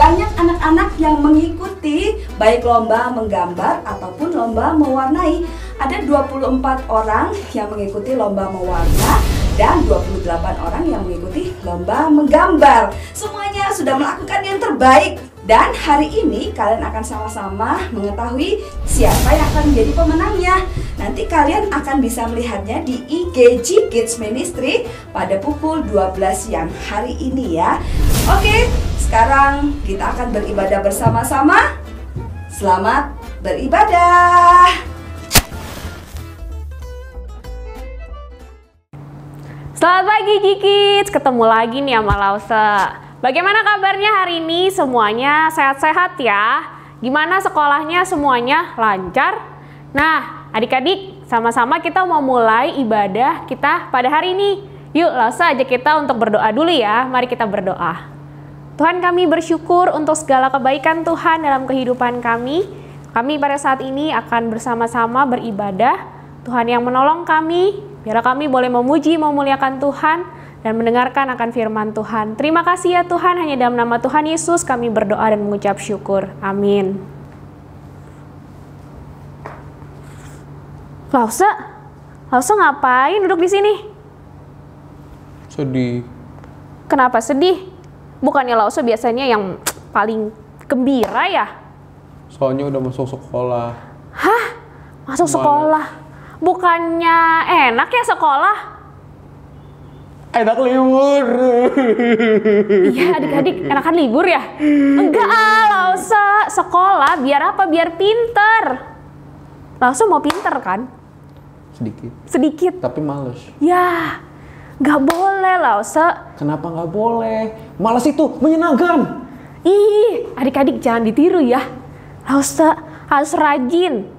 banyak anak-anak yang mengikuti baik lomba menggambar ataupun lomba mewarnai. Ada 24 orang yang mengikuti lomba mewarna dan 28 orang yang mengikuti lomba menggambar. Semuanya sudah melakukan yang terbaik. Dan hari ini kalian akan sama-sama mengetahui siapa yang akan menjadi pemenangnya. Nanti kalian akan bisa melihatnya di IGG Kids Ministry pada pukul 12 siang hari ini ya. Oke, sekarang kita akan beribadah bersama-sama. Selamat beribadah. Selamat pagi G-Kids, ketemu lagi nih sama Lause. Bagaimana kabarnya hari ini? Semuanya sehat-sehat ya? Gimana sekolahnya, semuanya lancar? Nah, adik-adik, sama-sama kita mau mulai ibadah kita pada hari ini. Yuk, Lause ajak kita untuk berdoa dulu ya. Mari kita berdoa. Tuhan, kami bersyukur untuk segala kebaikan Tuhan dalam kehidupan kami. Kami pada saat ini akan bersama-sama beribadah. Tuhan yang menolong kami, biar kami boleh memuji, memuliakan Tuhan, dan mendengarkan akan firman Tuhan. Terima kasih ya Tuhan, hanya dalam nama Tuhan Yesus kami berdoa dan mengucap syukur. Amin. Lause ngapain duduk di sini? Sedih. Kenapa sedih? Bukannya Lause biasanya yang paling gembira ya? Soalnya udah masuk sekolah. Hah? Masuk sekolah? Bukannya enak ya sekolah? Enak libur. Iya adik-adik, enakan libur ya? Enggak Lause, sekolah biar apa? Biar pinter. Lause mau pinter kan? Sedikit. Tapi males. Ya, nggak boleh Lause. Kenapa nggak boleh? Males itu menyenangkan. Ih, adik-adik jangan ditiru ya. Lause harus rajin.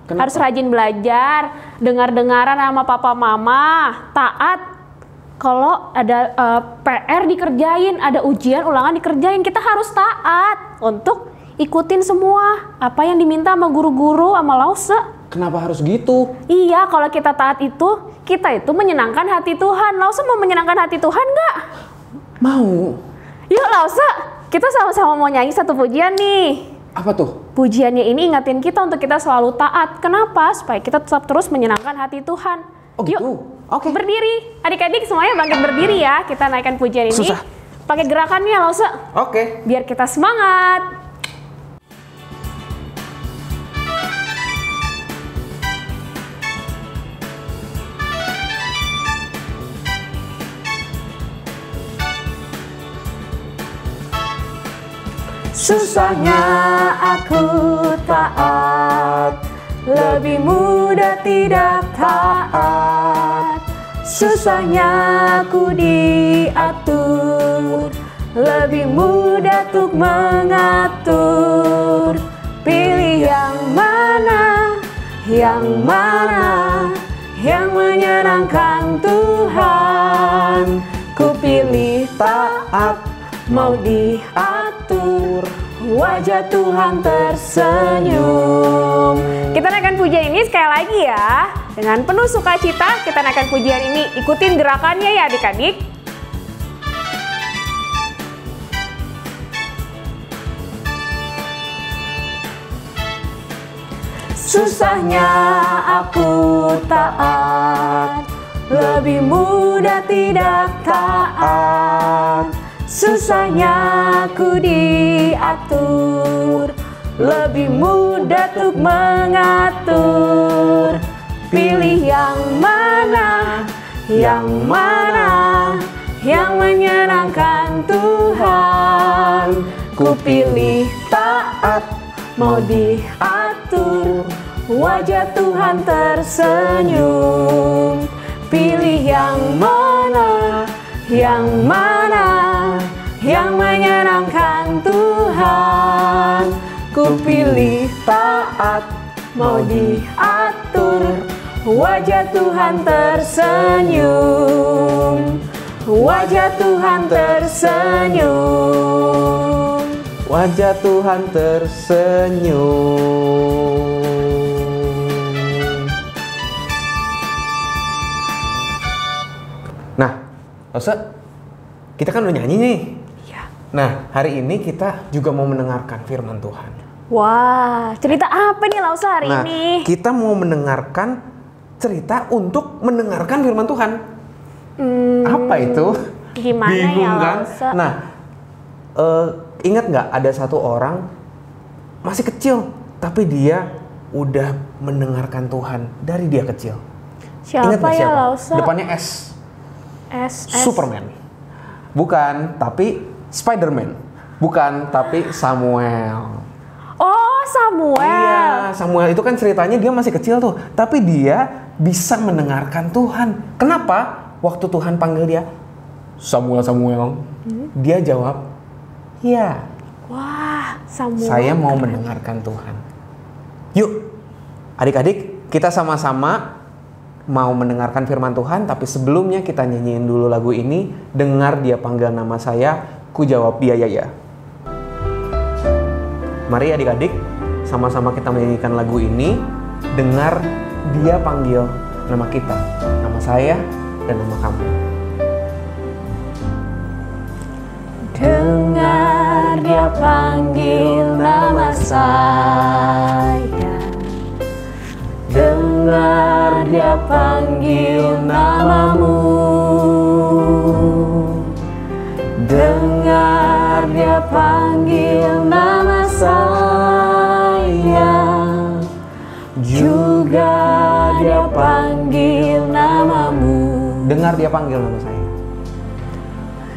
Kenapa? Harus rajin belajar, dengar-dengaran sama papa mama, taat. Kalau ada PR dikerjain, ada ujian ulangan dikerjain, kita harus taat untuk ikutin semua apa yang diminta sama guru-guru sama Lause. Kenapa harus gitu? Iya, kalau kita taat itu, kita itu menyenangkan hati Tuhan. Lause mau menyenangkan hati Tuhan nggak? Mau. Yuk Lause, kita sama-sama mau nyanyi satu pujian nih. Apa tuh? Pujiannya ini ingatin kita untuk kita selalu taat. Kenapa? Supaya kita tetap terus menyenangkan hati Tuhan. Oh gitu? Yuk, Oke. berdiri. Adik-adik semuanya bangkit berdiri ya. Kita naikkan pujian ini. Susah. Pakai gerakannya Lause. Oke. Biar kita semangat. Susahnya aku taat, lebih mudah tidak taat. Susahnya aku diatur, lebih mudah untuk mengatur. Pilih yang mana, yang mana, yang menyenangkan Tuhan. Ku pilih taat, mau diatur, wajah Tuhan tersenyum. Kita naikkan pujian ini sekali lagi ya. Dengan penuh sukacita kita naikkan pujian ini. Ikutin gerakannya ya adik-adik. Susahnya aku taat, lebih mudah tidak taat. Susahnya aku diatur, lebih mudah untuk mengatur. Pilih yang mana, yang mana, yang menyenangkan Tuhan. Ku pilih taat, mau diatur, wajah Tuhan tersenyum. Pilih yang mana, yang mana, yang menyenangkan Tuhan. Ku pilih taat, mau diatur, wajah Tuhan tersenyum. Wajah Tuhan tersenyum. Wajah Tuhan tersenyum. Nah, Lause, kita kan udah nyanyi nih. Ya. Nah, hari ini kita juga mau mendengarkan firman Tuhan. Wah, cerita apa nih Lausa hari Nah, ini? kita mau mendengarkan cerita untuk mendengarkan firman Tuhan. Apa itu? Gimana Bingung ya kan? Lausa? Nah, ingat nggak ada satu orang masih kecil, tapi dia udah mendengarkan Tuhan dari dia kecil. Ingat Siapa nggak ya Lausa? Depannya S. S. Superman. Bukan, tapi Spiderman. Bukan, tapi Samuel. Oh, Samuel. Iya, Samuel itu kan ceritanya dia masih kecil tuh, tapi dia bisa mendengarkan Tuhan. Kenapa? Waktu Tuhan panggil dia, Samuel, Samuel, dia jawab, iya, Wah, Samuel. saya mau mendengarkan Tuhan. Yuk, adik-adik, kita sama-sama mau mendengarkan firman Tuhan, tapi sebelumnya kita nyanyiin dulu lagu ini, Dengar Dia Panggil Nama Saya, Ku Jawab Dia Ya. Mari adik-adik, sama-sama kita menyanyikan lagu ini, Dengar Dia Panggil Nama Kita, nama saya dan nama kamu. Dengar Dia panggil nama saya, dengar Dia panggil namamu, dengar Dia panggil nama saya, juga Dia panggil namamu. Dengar Dia panggil nama saya.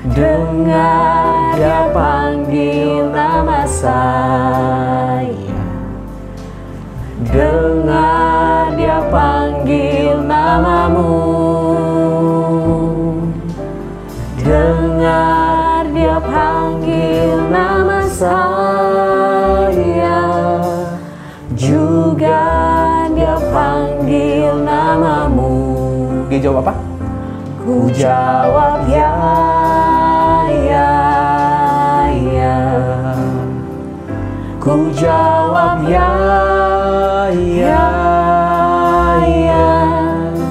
Dengar Dia panggil nama saya, dengar Dia panggil namamu, dengar Dia panggil nama saya, juga Dia panggil namamu. Dia jawab apa? Ku jawab ya, ya, ya. Ku jawab ya, ya, ya.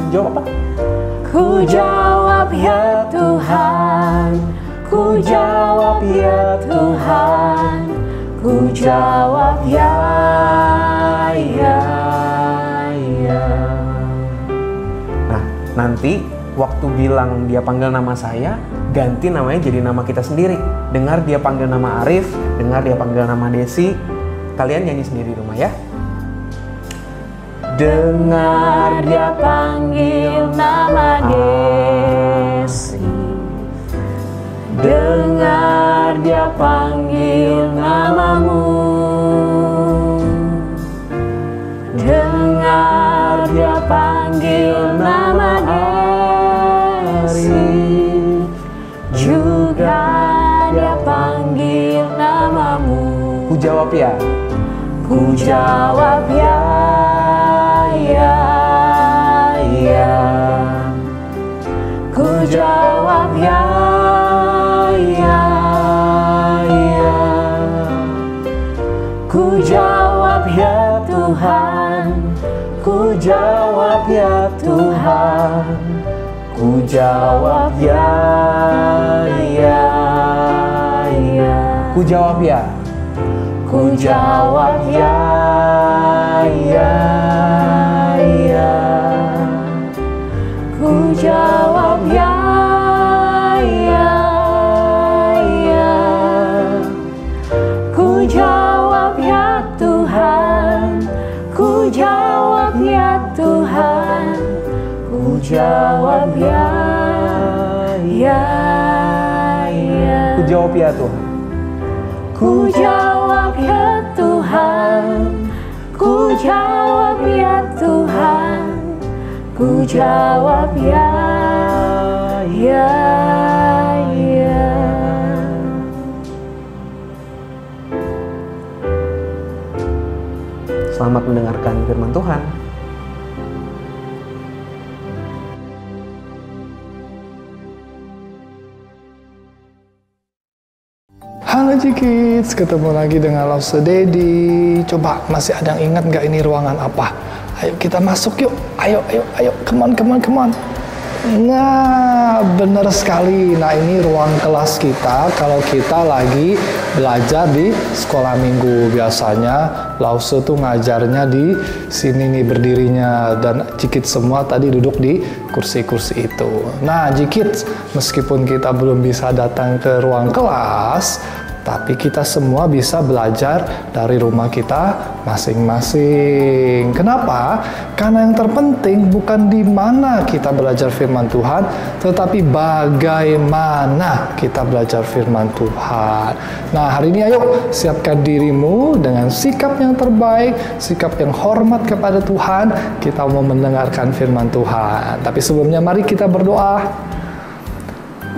Jawab apa? Ku jawab ya Tuhan, ku jawab ya Tuhan, ku jawab ya, ya, ya. Nah, nanti waktu bilang Dia panggil nama saya, ganti namanya jadi nama kita sendiri. Dengar Dia panggil nama Arif, dengar Dia panggil nama Desi. Kalian nyanyi sendiri di rumah ya. Dengar Dia panggil nama Desi, dengar Dia panggil namamu, dengar Dia panggil nama Desi, juga Dia panggil namamu. Ku jawab ya. Ku jawab ya, ya, ya. Ku jawab ya, ya, ya. Ku jawab ya Tuhan, ku jawab ya Tuhan, ku jawab ya, ya, ya. Ku jawab ya. Ku jawab ya, ya, ya. Ku jawab ya, ya, ya. Ku jawab ya Tuhan, ku jawab ya Tuhan, ku jawab ya, ya, ya. Ku jawab ya Tuhan. Ku jawab ya Tuhan, ku jawab ya Tuhan, ku jawab ya, ya, ya. Selamat mendengarkan firman Tuhan. Halo Cikits, ketemu lagi dengan Lausa Dedi. Coba masih ada yang ingat nggak ini ruangan apa? Ayo kita masuk yuk. Ayo, ayo, ayo. Come on, come on, come on. Nah, benar sekali. Nah, ini ruang kelas kita kalau kita lagi belajar di sekolah minggu. Biasanya Lause tuh ngajarnya di sini nih berdirinya, dan Jikit semua tadi duduk di kursi-kursi itu. Nah, Jikit, meskipun kita belum bisa datang ke ruang kelas, tapi kita semua bisa belajar dari rumah kita masing-masing. Kenapa? Karena yang terpenting bukan di mana kita belajar firman Tuhan, tetapi bagaimana kita belajar firman Tuhan. Nah, hari ini ayo siapkan dirimu dengan sikap yang terbaik, sikap yang hormat kepada Tuhan. Kita mau mendengarkan firman Tuhan. Tapi sebelumnya mari kita berdoa.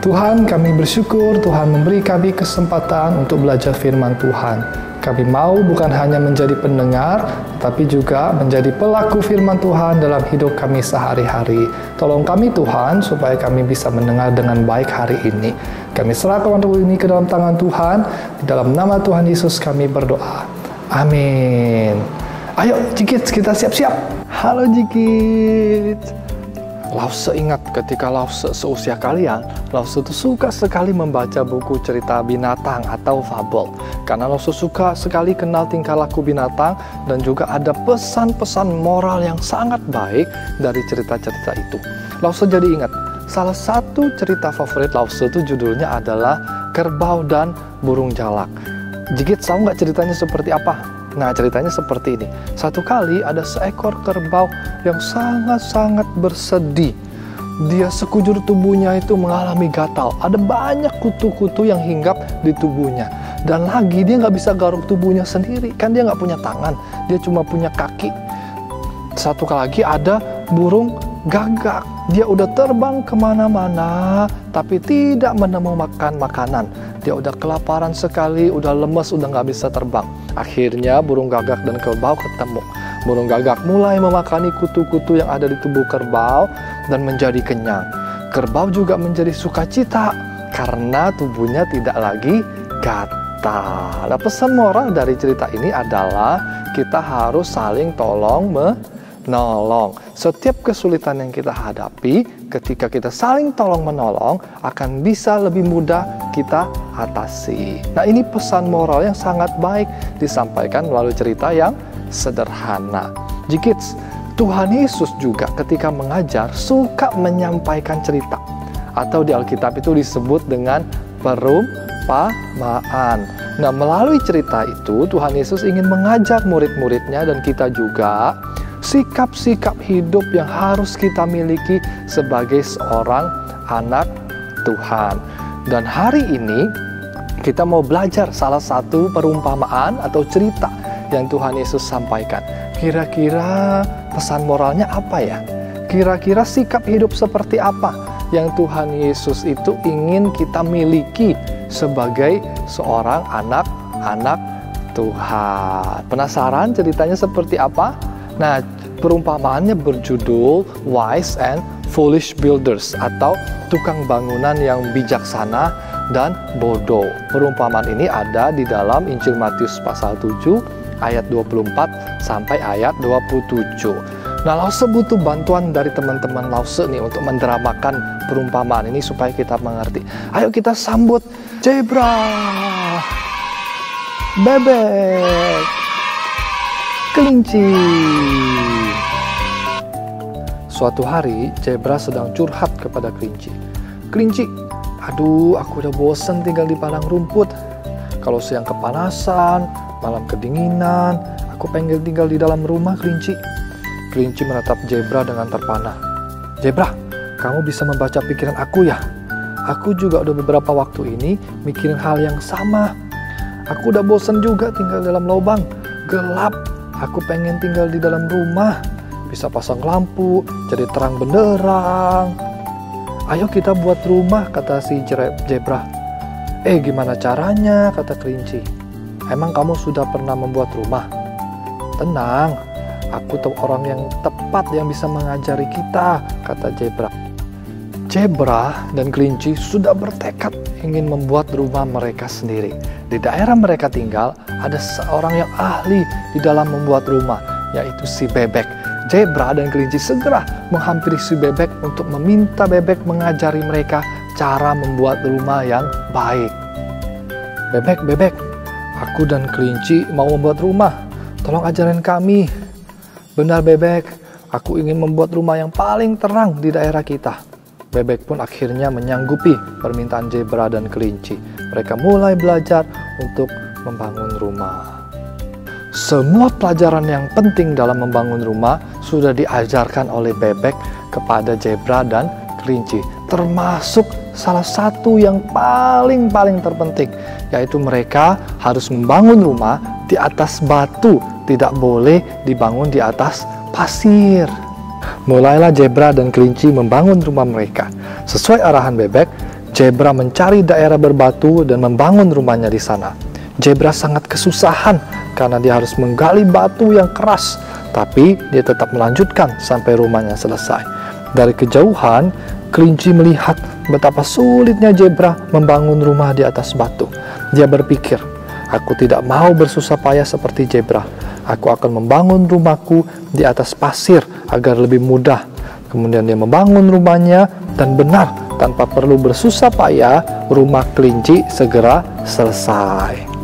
Tuhan, kami bersyukur Tuhan memberi kami kesempatan untuk belajar firman Tuhan. Kami mau bukan hanya menjadi pendengar, tapi juga menjadi pelaku firman Tuhan dalam hidup kami sehari-hari. Tolong kami Tuhan, supaya kami bisa mendengar dengan baik hari ini. Kami serahkan waktu ini ke dalam tangan Tuhan. Di dalam nama Tuhan Yesus kami berdoa. Amin. Ayo Jikit, kita siap-siap. Halo Jikit. Lause ingat ketika Lause seusia kalian, Lause itu suka sekali membaca buku cerita binatang atau fabel. Karena Lause suka sekali kenal tingkah laku binatang, dan juga ada pesan-pesan moral yang sangat baik dari cerita-cerita itu. Lause jadi ingat, salah satu cerita favorit Lause itu judulnya adalah Kerbau dan Burung Jalak. Jikit tahu nggak ceritanya seperti apa? Nah, ceritanya seperti ini. Satu kali ada seekor kerbau yang sangat-sangat bersedih. Dia sekujur tubuhnya itu mengalami gatal. Ada banyak kutu-kutu yang hinggap di tubuhnya. Dan lagi dia nggak bisa garuk tubuhnya sendiri. Kan dia nggak punya tangan, dia cuma punya kaki. Satu kali lagi ada burung gagak. Dia udah terbang kemana-mana, tapi tidak menemukan makanan. Dia udah kelaparan sekali, udah lemes, udah nggak bisa terbang. Akhirnya burung gagak dan kerbau ketemu. Burung gagak mulai memakani kutu-kutu yang ada di tubuh kerbau dan menjadi kenyang. Kerbau juga menjadi sukacita karena tubuhnya tidak lagi gatal. Nah, pesan moral dari cerita ini adalah kita harus saling tolong menolong. Setiap kesulitan yang kita hadapi, ketika kita saling tolong menolong, akan bisa lebih mudah kita atasi. Nah, ini pesan moral yang sangat baik disampaikan melalui cerita yang sederhana. Jikit, Tuhan Yesus juga ketika mengajar suka menyampaikan cerita, atau di Alkitab itu disebut dengan perumpamaan. Nah, melalui cerita itu Tuhan Yesus ingin mengajar murid-muridnya dan kita juga sikap-sikap hidup yang harus kita miliki sebagai seorang anak Tuhan. Dan hari ini kita mau belajar salah satu perumpamaan atau cerita yang Tuhan Yesus sampaikan. Kira-kira pesan moralnya apa ya? Kira-kira sikap hidup seperti apa yang Tuhan Yesus itu ingin kita miliki sebagai seorang anak-anak Tuhan? Penasaran ceritanya seperti apa? Nah, perumpamaannya berjudul Wise and Foolish Builders, atau tukang bangunan yang bijaksana dan bodoh. Perumpamaan ini ada di dalam Injil Matius pasal 7 ayat 24 sampai ayat 27. Nah, Lause butuh bantuan dari teman-teman Lause nih untuk mendramakan perumpamaan ini supaya kita mengerti. Ayo kita sambut zebra, bebek, kelinci. Suatu hari, zebra sedang curhat kepada kelinci. Kelinci, aduh, aku udah bosen tinggal di padang rumput. Kalau siang kepanasan, malam kedinginan, aku pengen tinggal di dalam rumah, kelinci. Kelinci menatap zebra dengan terpana. Zebra, kamu bisa membaca pikiran aku ya? Aku juga udah beberapa waktu ini mikirin hal yang sama. Aku udah bosen juga tinggal dalam lubang, gelap. Aku pengen tinggal di dalam rumah, bisa pasang lampu, jadi terang benderang. Ayo kita buat rumah, kata si zebra. Gimana caranya, kata kelinci. Emang kamu sudah pernah membuat rumah? Tenang, aku tahu orang yang tepat yang bisa mengajari kita, kata zebra. Zebra dan kelinci sudah bertekad ingin membuat rumah mereka sendiri. Di daerah mereka tinggal, ada seorang yang ahli di dalam membuat rumah, yaitu si bebek. Zebra dan kelinci segera menghampiri si bebek untuk meminta bebek mengajari mereka cara membuat rumah yang baik. Bebek, aku dan kelinci mau membuat rumah. Tolong ajarin kami. Benar bebek, aku ingin membuat rumah yang paling terang di daerah kita. Bebek pun akhirnya menyanggupi permintaan Zebra dan kelinci. Mereka mulai belajar untuk membangun rumah. Semua pelajaran yang penting dalam membangun rumah sudah diajarkan oleh bebek kepada Zebra dan kelinci. Termasuk salah satu yang paling terpenting, yaitu mereka harus membangun rumah di atas batu, tidak boleh dibangun di atas pasir. Mulailah Zebra dan kelinci membangun rumah mereka. Sesuai arahan bebek, Zebra mencari daerah berbatu dan membangun rumahnya di sana. Zebra sangat kesusahan karena dia harus menggali batu yang keras, tapi dia tetap melanjutkan sampai rumahnya selesai. Dari kejauhan, kelinci melihat betapa sulitnya Zebra membangun rumah di atas batu. Dia berpikir, aku tidak mau bersusah payah seperti Zebra. Aku akan membangun rumahku di atas pasir agar lebih mudah. Kemudian dia membangun rumahnya, dan benar, tanpa perlu bersusah payah, rumah kelinci segera selesai.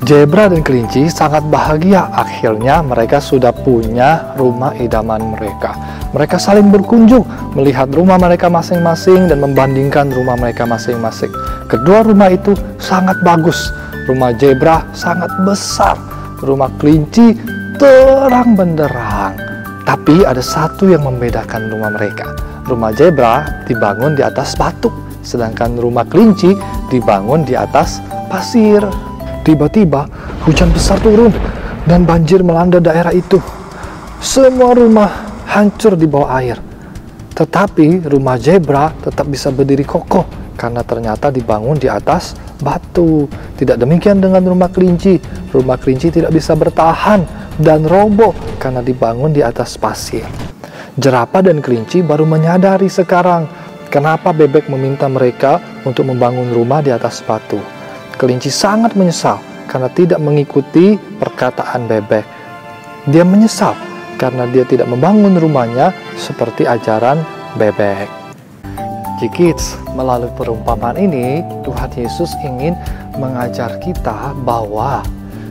Zebra dan kelinci sangat bahagia. Akhirnya mereka sudah punya rumah idaman mereka. Mereka saling berkunjung, melihat rumah mereka masing-masing dan membandingkan rumah mereka masing-masing. Kedua rumah itu sangat bagus. Rumah Zebra sangat besar. Rumah kelinci terang benderang. Tapi ada satu yang membedakan rumah mereka. Rumah Zebra dibangun di atas batu, sedangkan rumah kelinci dibangun di atas pasir. Tiba-tiba hujan besar turun dan banjir melanda daerah itu. Semua rumah hancur di bawah air. Tetapi rumah Zebra tetap bisa berdiri kokoh karena ternyata dibangun di atas batu. Tidak demikian dengan rumah kelinci. Rumah kelinci tidak bisa bertahan dan roboh karena dibangun di atas pasir. Jerapah dan kelinci baru menyadari sekarang kenapa bebek meminta mereka untuk membangun rumah di atas batu. Kelinci sangat menyesal karena tidak mengikuti perkataan bebek. Dia menyesal karena dia tidak membangun rumahnya seperti ajaran bebek. Kids, melalui perumpamaan ini, Tuhan Yesus ingin mengajar kita bahwa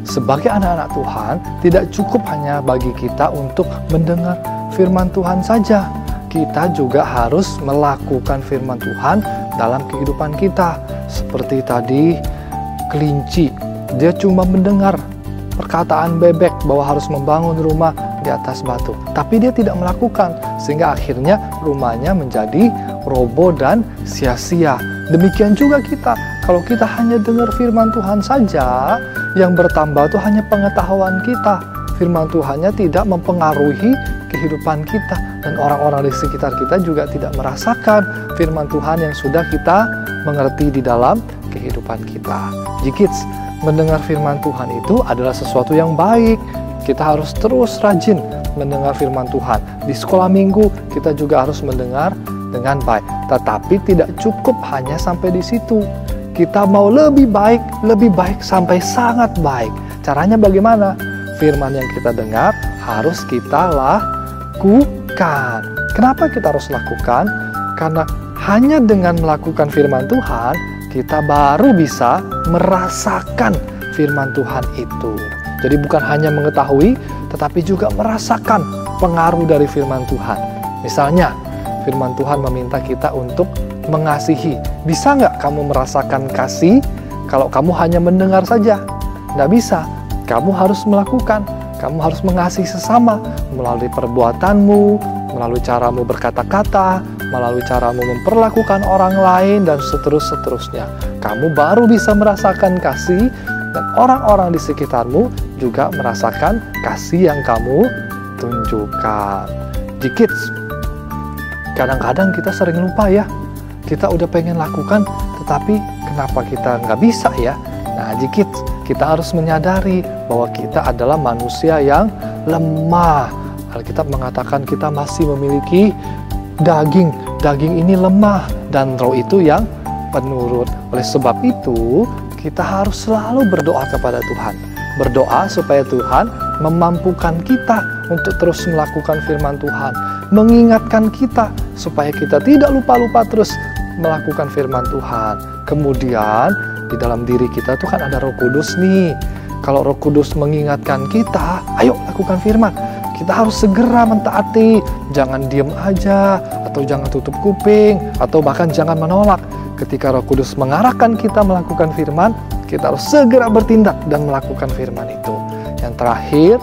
sebagai anak-anak Tuhan, tidak cukup hanya bagi kita untuk mendengar firman Tuhan saja. Kita juga harus melakukan firman Tuhan dalam kehidupan kita. Seperti tadi, kelinci, dia cuma mendengar perkataan bebek bahwa harus membangun rumah di atas batu, tapi dia tidak melakukan, sehingga akhirnya rumahnya menjadi roboh dan sia-sia. Demikian juga kita, kalau kita hanya dengar firman Tuhan saja, yang bertambah itu hanya pengetahuan kita. Firman Tuhannya tidak mempengaruhi kehidupan kita, dan orang-orang di sekitar kita juga tidak merasakan firman Tuhan yang sudah kita mengerti di dalam kehidupan kita. Kids, mendengar firman Tuhan itu adalah sesuatu yang baik. Kita harus terus rajin mendengar firman Tuhan. Di sekolah minggu kita juga harus mendengar dengan baik. Tetapi tidak cukup hanya sampai di situ. Kita mau lebih baik sampai sangat baik. Caranya bagaimana? Firman yang kita dengar harus kita lakukan. Kenapa kita harus lakukan? Karena hanya dengan melakukan firman Tuhan, kita baru bisa merasakan firman Tuhan itu. Jadi bukan hanya mengetahui, tetapi juga merasakan pengaruh dari firman Tuhan. Misalnya, firman Tuhan meminta kita untuk mengasihi. Bisa nggak kamu merasakan kasih kalau kamu hanya mendengar saja? Nggak bisa. Kamu harus melakukan. Kamu harus mengasihi sesama melalui perbuatanmu, melalui caramu berkata-kata, melalui caramu memperlakukan orang lain, dan seterusnya. Kamu baru bisa merasakan kasih, dan orang-orang di sekitarmu juga merasakan kasih yang kamu tunjukkan. Kids, kadang-kadang kita sering lupa ya. Kita udah pengen lakukan, tetapi kenapa kita nggak bisa ya? Nah, kids, kita harus menyadari bahwa kita adalah manusia yang lemah. Alkitab mengatakan kita masih memiliki daging. Daging ini lemah dan roh itu yang penurut. Oleh sebab itu, kita harus selalu berdoa kepada Tuhan berdoa supaya Tuhan memampukan kita untuk terus melakukan firman Tuhan, mengingatkan kita supaya kita tidak lupa-lupa terus melakukan firman Tuhan. Kemudian di dalam diri kita tuh kan ada Roh Kudus nih. Kalau Roh Kudus mengingatkan kita, ayo lakukan firman. Kita harus segera mentaati, jangan diam aja, atau jangan tutup kuping, atau bahkan jangan menolak. Ketika Roh Kudus mengarahkan kita melakukan firman, kita harus segera bertindak dan melakukan firman itu. Yang terakhir,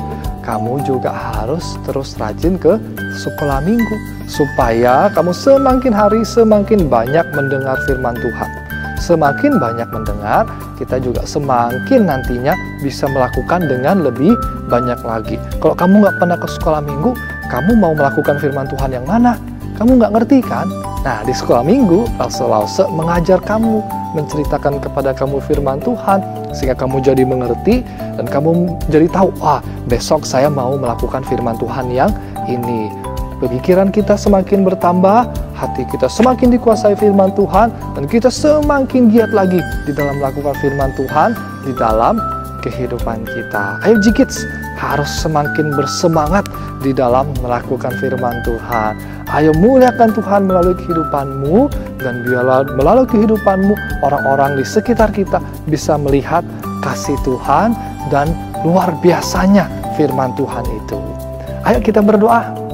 kamu juga harus terus rajin ke sekolah minggu, supaya kamu semakin hari semakin banyak mendengar firman Tuhan. Semakin banyak mendengar, kita juga semakin nantinya bisa melakukan dengan lebih banyak lagi. Kalau kamu nggak pernah ke sekolah minggu, kamu mau melakukan firman Tuhan yang mana? Kamu nggak ngerti kan? Nah, di sekolah minggu, Lause mengajar kamu, menceritakan kepada kamu firman Tuhan, sehingga kamu jadi mengerti, dan kamu jadi tahu, besok saya mau melakukan firman Tuhan yang ini. Pikiran kita semakin bertambah, hati kita semakin dikuasai firman Tuhan, dan kita semakin giat lagi di dalam melakukan firman Tuhan di dalam kehidupan kita. Ayo G-Kids, harus semakin bersemangat di dalam melakukan firman Tuhan. Ayo muliakan Tuhan melalui kehidupanmu, dan biarlah melalui kehidupanmu orang-orang di sekitar kita bisa melihat kasih Tuhan dan luar biasanya firman Tuhan itu. Ayo kita berdoa.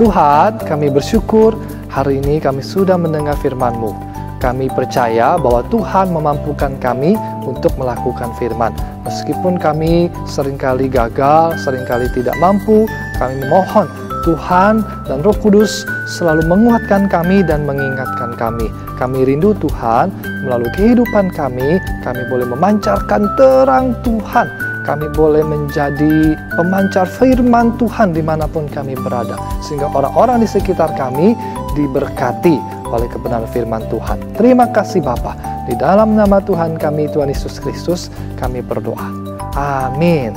Tuhan, kami bersyukur hari ini kami sudah mendengar firman-Mu. Kami percaya bahwa Tuhan memampukan kami untuk melakukan firman. Meskipun kami seringkali gagal, seringkali tidak mampu, kami memohon Tuhan dan Roh Kudus selalu menguatkan kami dan mengingatkan kami. Kami rindu Tuhan, melalui kehidupan kami boleh memancarkan terang Tuhan. Kami boleh menjadi pemancar firman Tuhan dimanapun kami berada. Sehingga orang-orang di sekitar kami diberkati oleh kebenaran firman Tuhan. Terima kasih Bapa. Di dalam nama Tuhan kami, Tuhan Yesus Kristus, kami berdoa. Amin.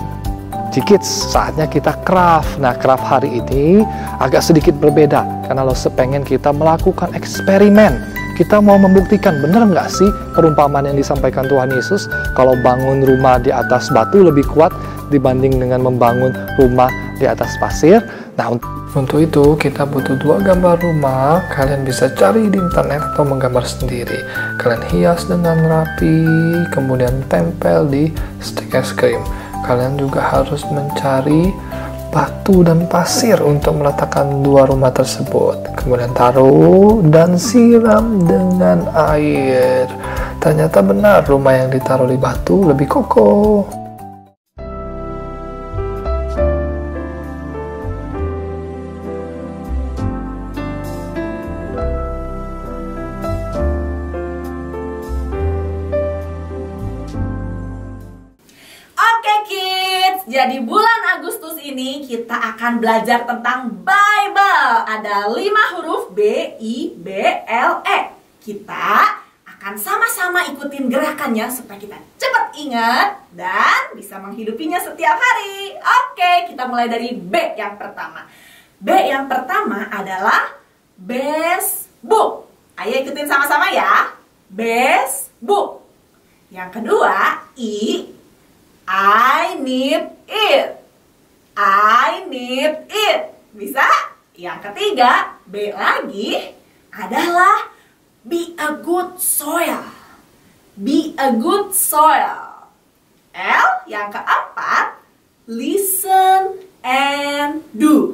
G-Kids, saatnya kita craft. Nah, craft hari ini agak sedikit berbeda. Karena Lause pengen kita melakukan eksperimen. Kita mau membuktikan, benar nggak sih perumpamaan yang disampaikan Tuhan Yesus, kalau bangun rumah di atas batu lebih kuat dibanding dengan membangun rumah di atas pasir. Nah, untuk itu kita butuh 2 gambar rumah. Kalian bisa cari di internet atau menggambar sendiri. Kalian hias dengan rapi, kemudian tempel di stik es krim. Kalian juga harus mencari batu dan pasir untuk meletakkan 2 rumah tersebut. Kemudian taruh dan siram dengan air. Ternyata benar, rumah yang ditaruh di batu lebih kokoh. Jadi bulan Agustus ini kita akan belajar tentang Bible. Ada 5 huruf B-I-B-L-E. Kita akan sama-sama ikutin gerakannya supaya kita cepat ingat dan bisa menghidupinya setiap hari. Oke, kita mulai dari B yang pertama. B yang pertama adalah best book. Ayo ikutin sama-sama ya. Best book. Yang kedua, I need it. I need it. Bisa? Yang ketiga, B lagi adalah be a good soil. Be a good soil. L yang keempat, listen and do.